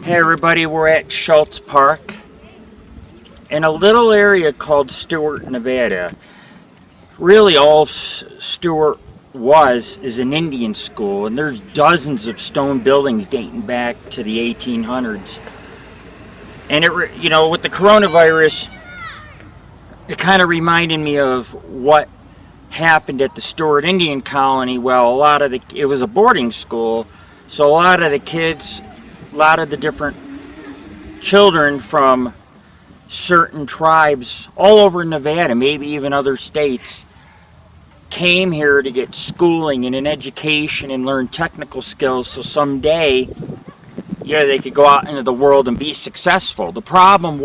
Hey everybody, we're at Schultz Park in a little area called Stewart, Nevada. Really all Stewart is an Indian school, and there's dozens of stone buildings dating back to the 1800s. And with the coronavirus, it kind of reminded me of what happened at the Stewart Indian Colony. Well, it was a boarding school, so a lot of the different children from certain tribes all over Nevada, maybe even other states, came here to get schooling and an education and learn technical skills so someday they could go out into the world and be successful. The problem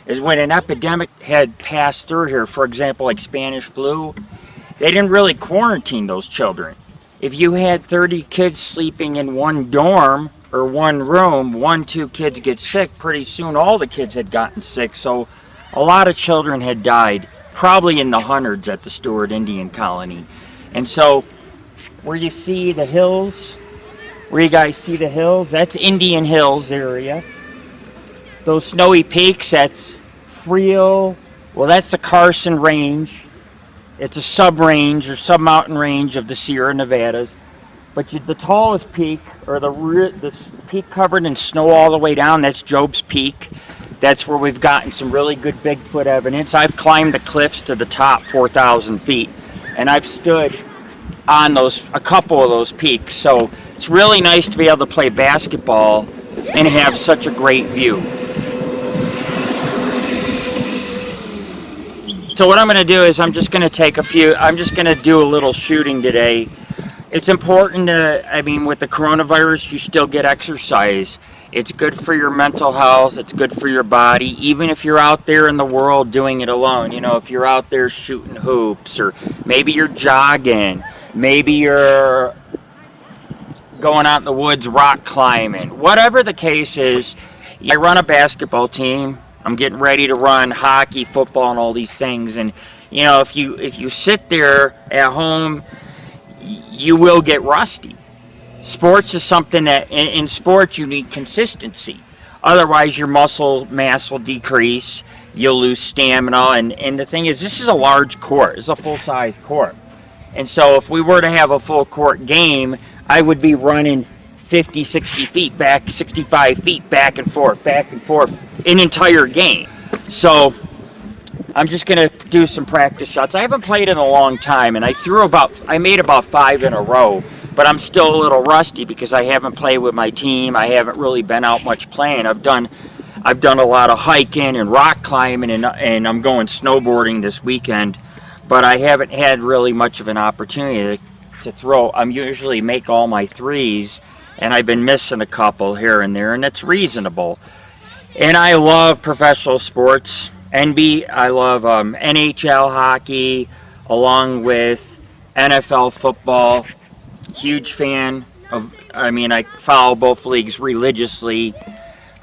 is when an epidemic had passed through here, for example, like Spanish flu, they didn't really quarantine those children. If you had 30 kids sleeping in one dorm or one room, 2 kids get sick, pretty soon all the kids had gotten sick. So a lot of children had died, probably in the hundreds at the Stewart Indian Colony. And so where you see the hills, that's Indian Hills area. Those snowy peaks, that's Frio. Well, that's the Carson Range. It's a sub-range or sub-mountain range of the Sierra Nevadas. But the tallest peak, or the peak covered in snow all the way down, that's Job's Peak. That's where we've gotten some really good Bigfoot evidence. I've climbed the cliffs to the top 4,000 feet, and I've stood on a couple of those peaks. So it's really nice to be able to play basketball and have such a great view. So what I'm going to do is I'm just going to do a little shooting today. It's important with the coronavirus, you still get exercise. It's good for your mental health. It's good for your body. Even if you're out there in the world doing it alone, if you're out there shooting hoops, or maybe you're jogging, maybe you're going out in the woods rock climbing, whatever the case is. I run a basketball team. I'm getting ready to run hockey, football, and all these things. And, if you sit there at home, you will get rusty. Sports is something that, in sports, you need consistency. Otherwise, your muscle mass will decrease. You'll lose stamina. And the thing is, this is a large court. It's a full-size court. And so if we were to have a full court game, I would be running 50, 60 feet back, 65 feet back and forth, an entire game. So I'm just going to do some practice shots. I haven't played in a long time, and I made about 5 in a row, but I'm still a little rusty because I haven't played with my team. I haven't really been out much playing. I've done a lot of hiking and rock climbing, and I'm going snowboarding this weekend, but I haven't had really much of an opportunity to throw. I'm usually make all my threes, and I've been missing a couple here and there, and it's reasonable. And I love professional sports. I love NHL hockey, along with NFL football. Huge fan I follow both leagues religiously.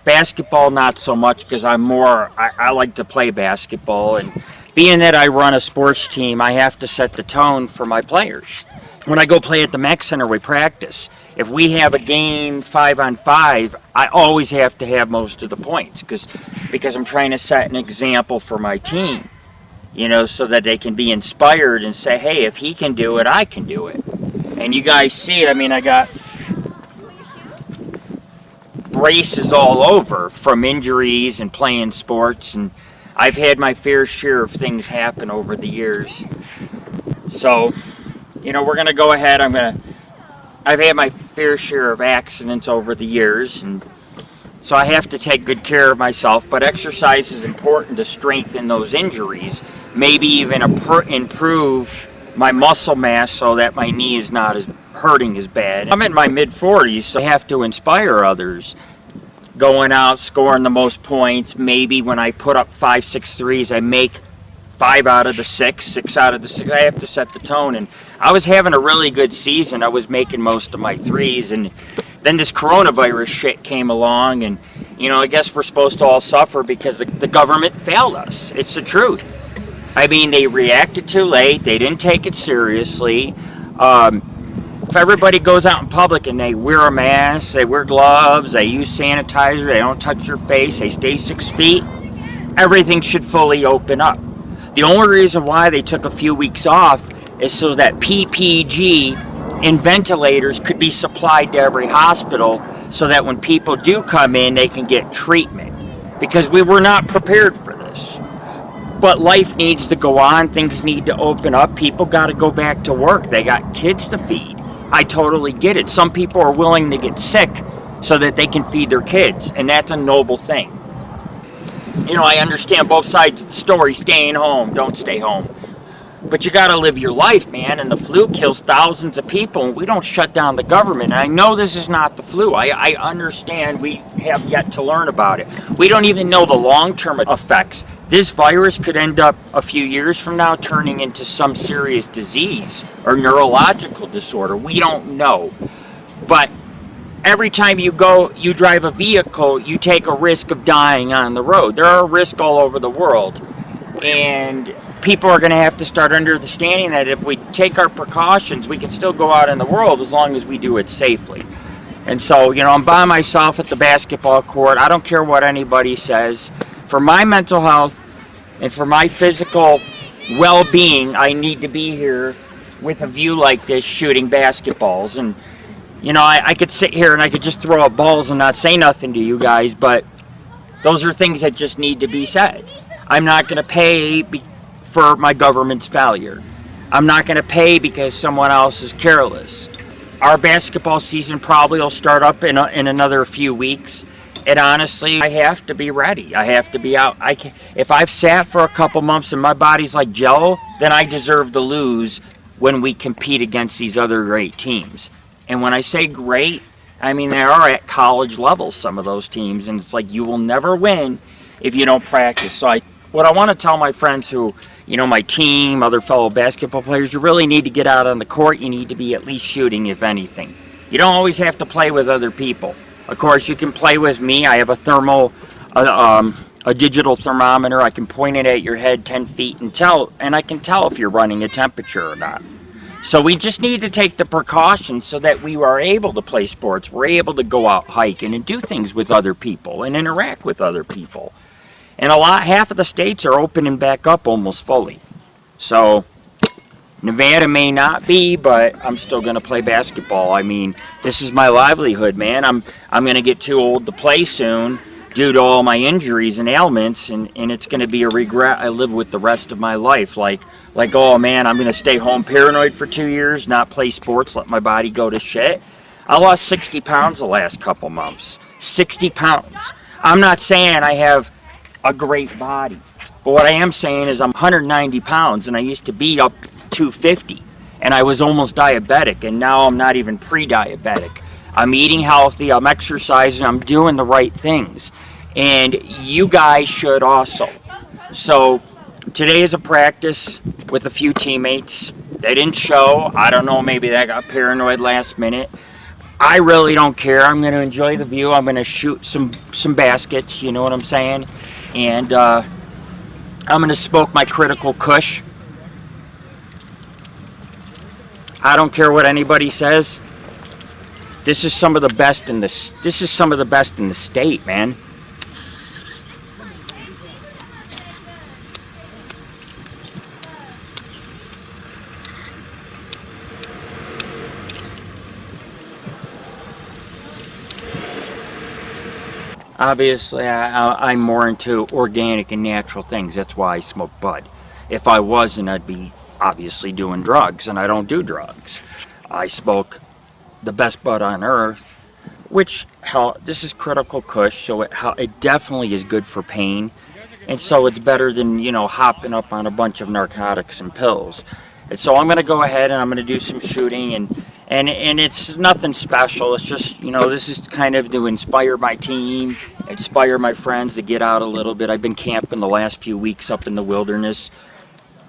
Basketball, not so much, because I like to play basketball. And being that I run a sports team, I have to set the tone for my players. When I go play at the Mac Center, we practice. If we have a game 5-on-5, I always have to have most of the points because I'm trying to set an example for my team, so that they can be inspired and say, hey, if he can do it, I can do it. And you guys see, I got braces all over from injuries and playing sports, and I've had my fair share of things happen over the years. So, we're going to go ahead. I've had my fair share of accidents over the years, and so I have to take good care of myself, but exercise is important to strengthen those injuries, maybe even improve my muscle mass so that my knee is not hurting as bad. I'm in my mid-40s, so I have to inspire others. Going out, scoring the most points, maybe when I put up 5, 6 threes, I make 5 out of the 6, 6 out of the 6. I have to set the tone, and I was having a really good season. I was making most of my threes, and then this coronavirus shit came along, and I guess we're supposed to all suffer because the government failed us. It's the truth. They reacted too late. They didn't take it seriously. If everybody goes out in public and they wear a mask, they wear gloves, they use sanitizer, they don't touch their face, they stay 6 feet, everything should fully open up. The only reason why they took a few weeks off is so that PPG and ventilators could be supplied to every hospital so that when people do come in, they can get treatment. Because we were not prepared for this. But life needs to go on, things need to open up, people got to go back to work, they got kids to feed. I totally get it. Some people are willing to get sick so that they can feed their kids, and that's a noble thing. You know, I understand both sides of the story, staying home, don't stay home. But you got to live your life, man, and the flu kills thousands of people, and we don't shut down the government. And I know this is not the flu. I understand we have yet to learn about it. We don't even know the long-term effects. This virus could end up a few years from now turning into some serious disease or neurological disorder. We don't know. But every time you drive a vehicle, you take a risk of dying on the road. There are risks all over the world. And people are going to have to start understanding that if we take our precautions, we can still go out in the world as long as we do it safely. And so, you know, I'm by myself at the basketball court. I don't care what anybody says. For my mental health and for my physical well-being, I need to be here with a view like this shooting basketballs. And, you know, I could sit here and I could just throw up balls and not say nothing to you guys, but those are things that just need to be said. I'm not going to pay for my government's failure. I'm not going to pay because someone else is careless. Our basketball season probably will start up in another few weeks. And honestly, I have to be ready. I have to be out. If I've sat for a couple months and my body's like jello, then I deserve to lose when we compete against these other great teams. And when I say great, I mean they are at college level, some of those teams. And it's like you will never win if you don't practice. So what I want to tell my friends who, you know, my team, other fellow basketball players, you really need to get out on the court. You need to be at least shooting, if anything. You don't always have to play with other people. Of course, you can play with me. I have a digital thermometer. I can point it at your head 10 feet and I can tell if you're running a temperature or not. So we just need to take the precautions so that we are able to play sports. We're able to go out hiking and do things with other people and interact with other people. And half of the states are opening back up almost fully. So Nevada may not be, but I'm still going to play basketball. I mean, this is my livelihood, man. I'm going to get too old to play soon due to all my injuries and ailments, and it's going to be a regret I live with the rest of my life. Like, oh man, I'm going to stay home paranoid for 2 years, not play sports, let my body go to shit. I lost 60 pounds the last couple months. 60 pounds. I'm not saying I have a great body, but what I am saying is I'm 190 pounds and I used to be up 250 and I was almost diabetic, and now I'm not even pre-diabetic. I'm eating healthy, I'm exercising, I'm doing the right things, and you guys should also. So today is a practice with a few teammates. They didn't show. I don't know, maybe they got paranoid last minute. I really don't care. I'm going to enjoy the view. I'm going to shoot some baskets, you know what I'm saying? And I'm going to smoke my critical kush. I don't care what anybody says. This is some of the best in the state, man. Obviously, I'm more into organic and natural things. That's why I smoke bud. If I wasn't, I'd be obviously doing drugs, and I don't do drugs. I smoke the best bud on earth, which this is critical kush, so it definitely is good for pain, and so it's better than, you know, hopping up on a bunch of narcotics and pills. And so I'm going to go ahead and I'm going to do some shooting, and it's nothing special. It's just, you know, this is kind of to inspire my team, inspire my friends to get out a little bit. I've been camping the last few weeks up in the wilderness.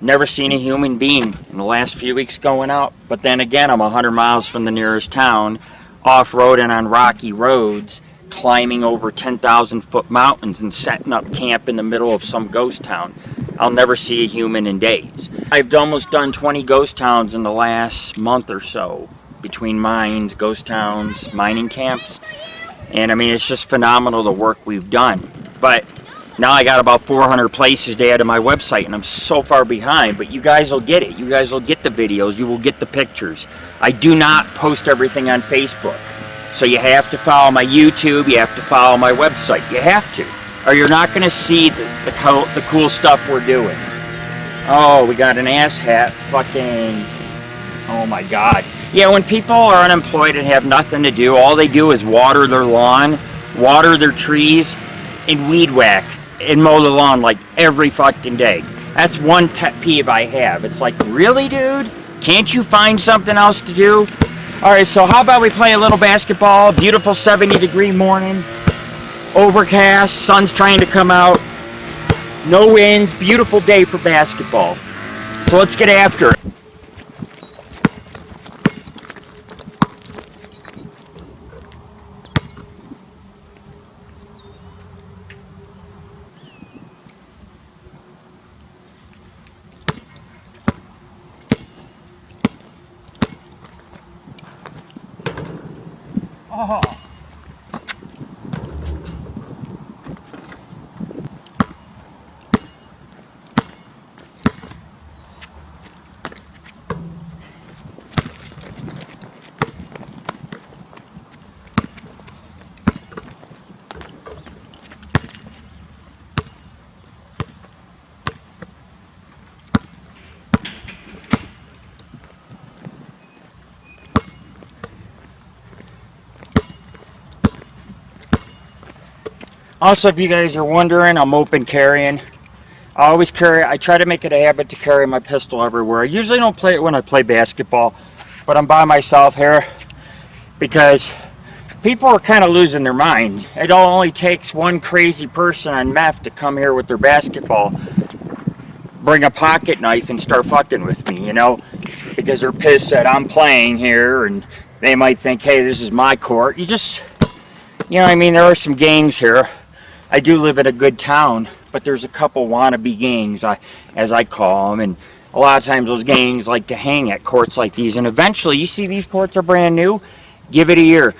Never seen a human being in the last few weeks going out. But then again, I'm 100 miles from the nearest town, off-roading on rocky roads, climbing over 10,000-foot mountains and setting up camp in the middle of some ghost town. I'll never see a human in days. I've almost done 20 ghost towns in the last month or so. between mines, ghost towns, mining camps. And I mean, it's just phenomenal the work we've done. But now I got about 400 places to add to my website, and I'm so far behind. But you guys will get it. You guys will get the videos. You will get the pictures. I do not post everything on Facebook. So you have to follow my YouTube. You have to follow my website. You have to. Or you're not going to see the cool stuff we're doing. Oh, we got an ass hat. Fucking... Oh my God. Yeah, when people are unemployed and have nothing to do, all they do is water their lawn, water their trees, and weed whack and mow the lawn like every fucking day. That's one pet peeve I have. It's like, really, dude? Can't you find something else to do? Alright, so how about we play a little basketball? Beautiful 70-degree morning. Overcast, sun's trying to come out. No winds, beautiful day for basketball. So let's get after it. Oh. Also, if you guys are wondering, I'm open carrying. I try to make it a habit to carry my pistol everywhere. I usually don't play it when I play basketball, but I'm by myself here because people are kind of losing their minds. It only takes one crazy person on meth to come here with their basketball, bring a pocket knife and start fucking with me, you know, because they're pissed that I'm playing here and they might think, hey, this is my court. You know what I mean? There are some gangs here. I do live in a good town, but there's a couple wannabe gangs, as I call them, and a lot of times those gangs like to hang at courts like these, and eventually, you see these courts are brand new, give it a year.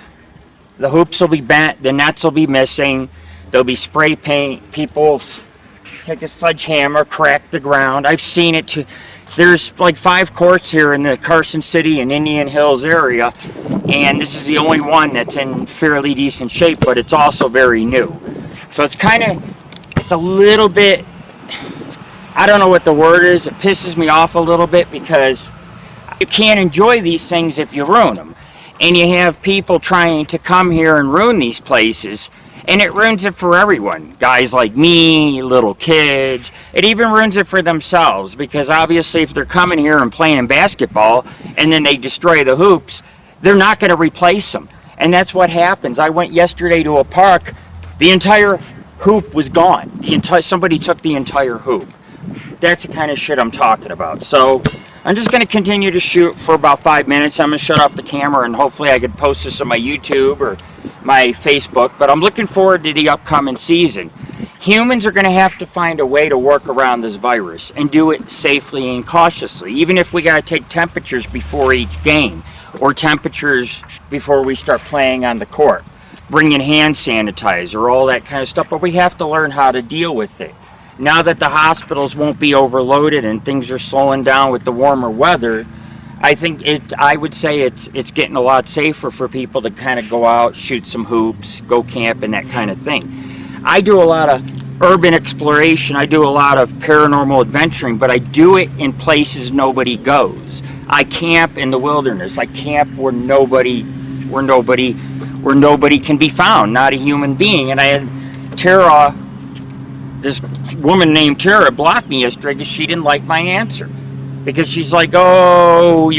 The hoops will be bent, the nets will be missing, there'll be spray paint, people take a sledgehammer, crack the ground. I've seen it too. There's like 5 courts here in the Carson City and Indian Hills area, and this is the only one that's in fairly decent shape, but it's also very new. So it's a little bit, I don't know what the word is, it pisses me off a little bit because you can't enjoy these things if you ruin them. And you have people trying to come here and ruin these places, and it ruins it for everyone. Guys like me, little kids, it even ruins it for themselves because obviously if they're coming here and playing basketball and then they destroy the hoops, they're not going to replace them. And that's what happens. I went yesterday to a park. The entire hoop was gone. Somebody took the entire hoop. That's the kind of shit I'm talking about. So I'm just going to continue to shoot for about 5 minutes. I'm going to shut off the camera and hopefully I can post this on my YouTube or my Facebook. But I'm looking forward to the upcoming season. Humans are going to have to find a way to work around this virus and do it safely and cautiously. Even if we got to take temperatures before each game or temperatures before we start playing on the court. Bring in hand sanitizer, all that kind of stuff, but we have to learn how to deal with it. Now that the hospitals won't be overloaded and things are slowing down with the warmer weather, I would say it's getting a lot safer for people to kind of go out, shoot some hoops, go camp and that kind of thing. I do a lot of urban exploration, I do a lot of paranormal adventuring, but I do it in places nobody goes. I camp in the wilderness. I camp where nobody can be found, not a human being. And I had Tara, this woman named Tara, block me yesterday because she didn't like my answer. Because she's like, oh,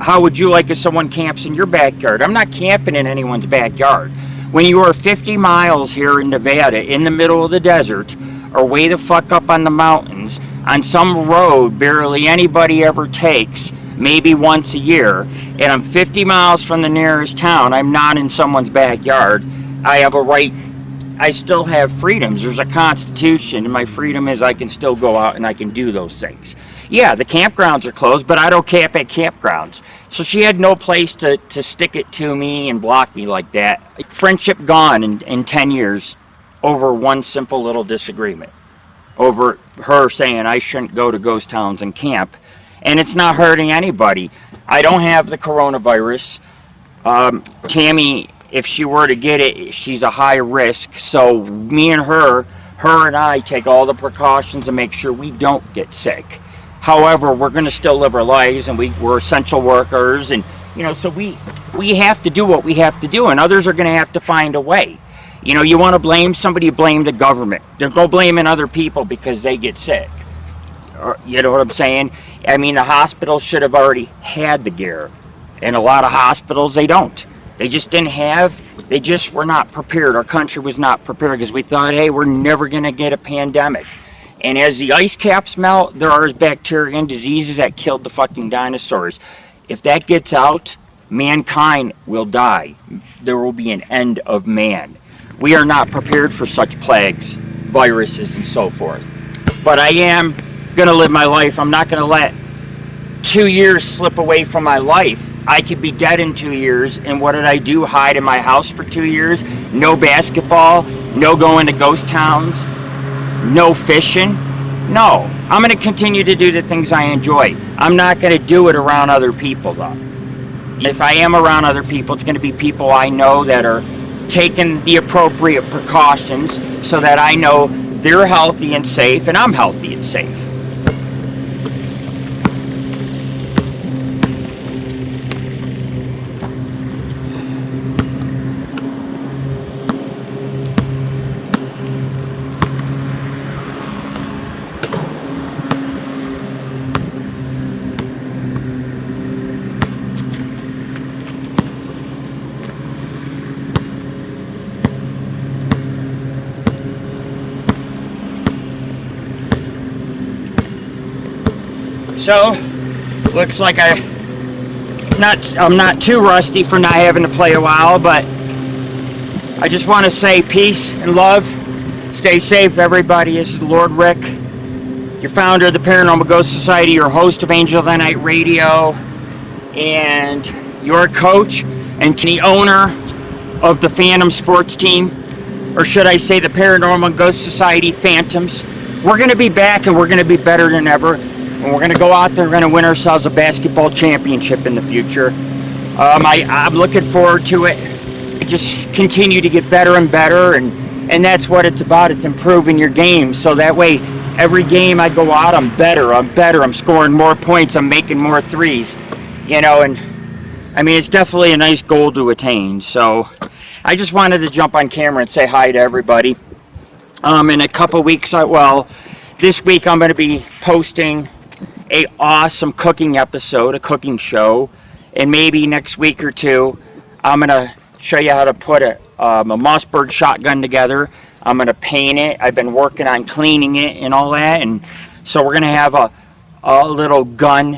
how would you like if someone camps in your backyard? I'm not camping in anyone's backyard. When you are 50 miles here in Nevada, in the middle of the desert, or way the fuck up on the mountains, on some road barely anybody ever takes, maybe once a year, and I'm 50 miles from the nearest town, I'm not in someone's backyard, I have a right, I still have freedoms. There's a constitution, and my freedom is I can still go out and I can do those things. Yeah, the campgrounds are closed, but I don't camp at campgrounds. So she had no place to stick it to me and block me like that. Friendship gone in 10 years over one simple little disagreement. Over her saying I shouldn't go to ghost towns and camp. And it's not hurting anybody. I don't have the coronavirus. Tammy, if she were to get it, she's a high risk. So me and her and I take all the precautions and make sure we don't get sick. However, we're going to still live our lives, and we're essential workers, and so we have to do what we have to do, and others are going to have to find a way. You want to blame somebody, blame the government. Don't go blaming other people because they get sick. You know what I'm saying? I mean, the hospitals should have already had the gear. And a lot of hospitals, they don't. They just didn't have, they just were not prepared. Our country was not prepared because we thought, hey, we're never going to get a pandemic. And as the ice caps melt, there are bacteria and diseases that killed the fucking dinosaurs. If that gets out, mankind will die. There will be an end of man. We are not prepared for such plagues, viruses, and so forth. But I am going to live my life. I'm not going to let 2 years slip away from my life. I could be dead in 2 years, and what did I do? Hide in my house for 2 years? No basketball? No going to ghost towns? No fishing? No. I'm going to continue to do the things I enjoy. I'm not going to do it around other people, though. If I am around other people, it's going to be people I know that are taking the appropriate precautions so that I know they're healthy and safe, and I'm healthy and safe. So, looks like I'm not too rusty for not having to play a while, but I just want to say peace and love. Stay safe, everybody. This is Lord Rick, your founder of the Paranormal Ghost Society, your host of AngelOfThyNight Radio, and your coach and the owner of the Phantom sports team, or should I say the Paranormal Ghost Society Phantoms. We're going to be back, and we're going to be better than ever. And we're going to go out there and we're going to win ourselves a basketball championship in the future. I'm looking forward to it. Just continue to get better and better, and that's what it's about. It's improving your game. So that way, every game I go out, I'm better. I'm scoring more points. I'm making more threes. And I mean, it's definitely a nice goal to attain. So I just wanted to jump on camera and say hi to everybody. In a couple weeks, this week I'm going to be posting a awesome cooking episode, a cooking show, and maybe next week or two I'm going to show you how to put a Mossberg shotgun together. I'm going to paint it. I've been working on cleaning it and all that, and so we're going to have a little gun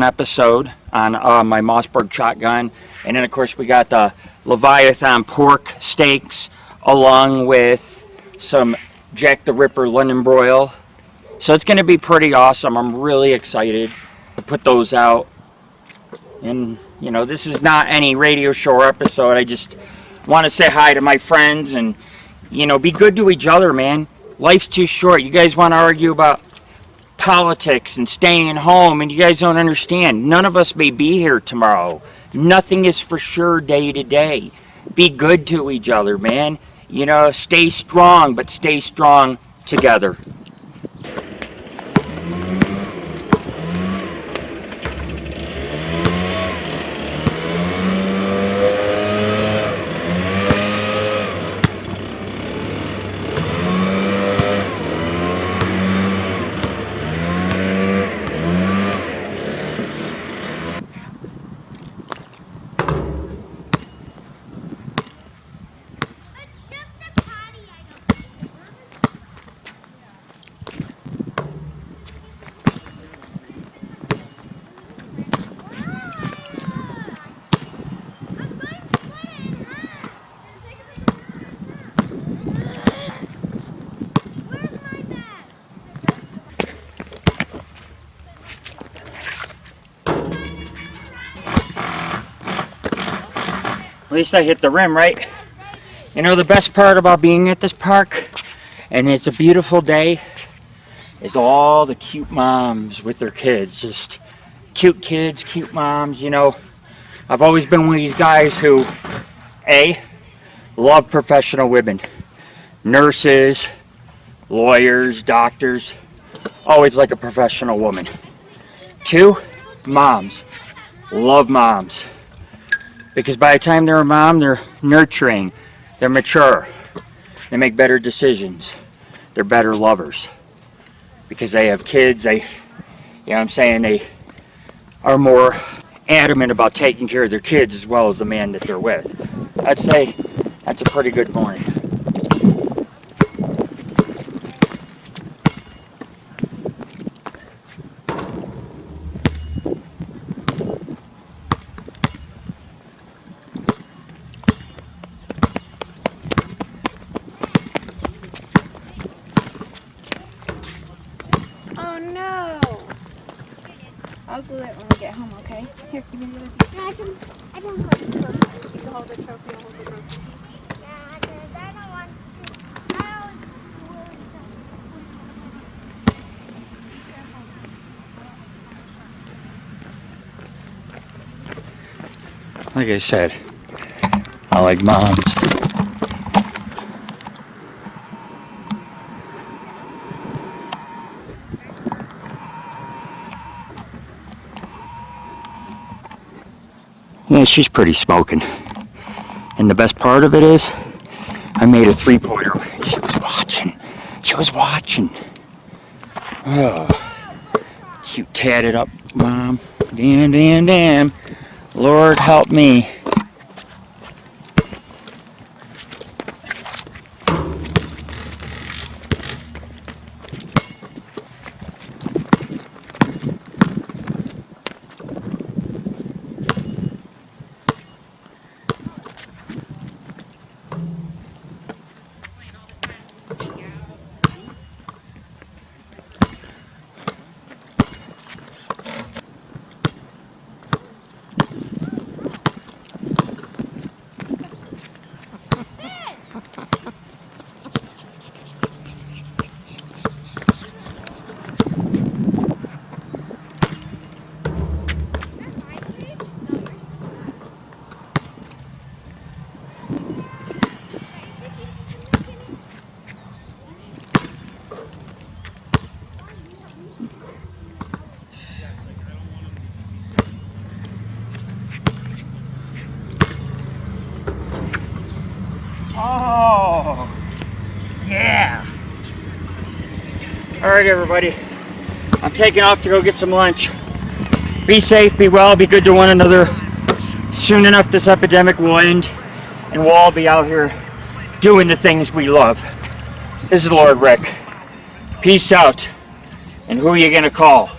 episode on my Mossberg shotgun. And then of course we got the Leviathan pork steaks along with some Jack the Ripper London broil. So it's going to be pretty awesome. I'm really excited to put those out. And, this is not any radio show episode. I just want to say hi to my friends and, be good to each other, man. Life's too short. You guys want to argue about politics and staying home, and you guys don't understand. None of us may be here tomorrow. Nothing is for sure day to day. Be good to each other, man. Stay strong, but stay strong together. least I hit the rim, right? You know, the best part about being at this park, and it's a beautiful day, is all the cute moms with their kids. Just cute kids, cute moms, you know. I've always been one of these guys who, A, love professional women. Nurses, lawyers, doctors, always like a professional woman. 2, moms. Love moms. Because by the time they're a mom, they're nurturing, they're mature, they make better decisions, they're better lovers. Because they have kids, you know what I'm saying, they are more adamant about taking care of their kids as well as the man that they're with. I'd say that's a pretty good morning. Oh no! I'll glue it when we get home, okay? Here, give me the other piece. No, I don't hold the trophy. You can hold the trophy, I'll hold the trophy. Yeah, I don't want to. I don't Like I said, I like moms. Yeah, she's pretty smoking. And the best part of it is, I made a 3-pointer and she was watching. She was watching. Oh, cute tatted up mom. Damn, damn, damn. Lord help me. Oh, yeah. All right, everybody. I'm taking off to go get some lunch. Be safe, be well, be good to one another. Soon enough, this epidemic will end, and we'll all be out here doing the things we love. This is Lord Rick. Peace out. And who are you going to call?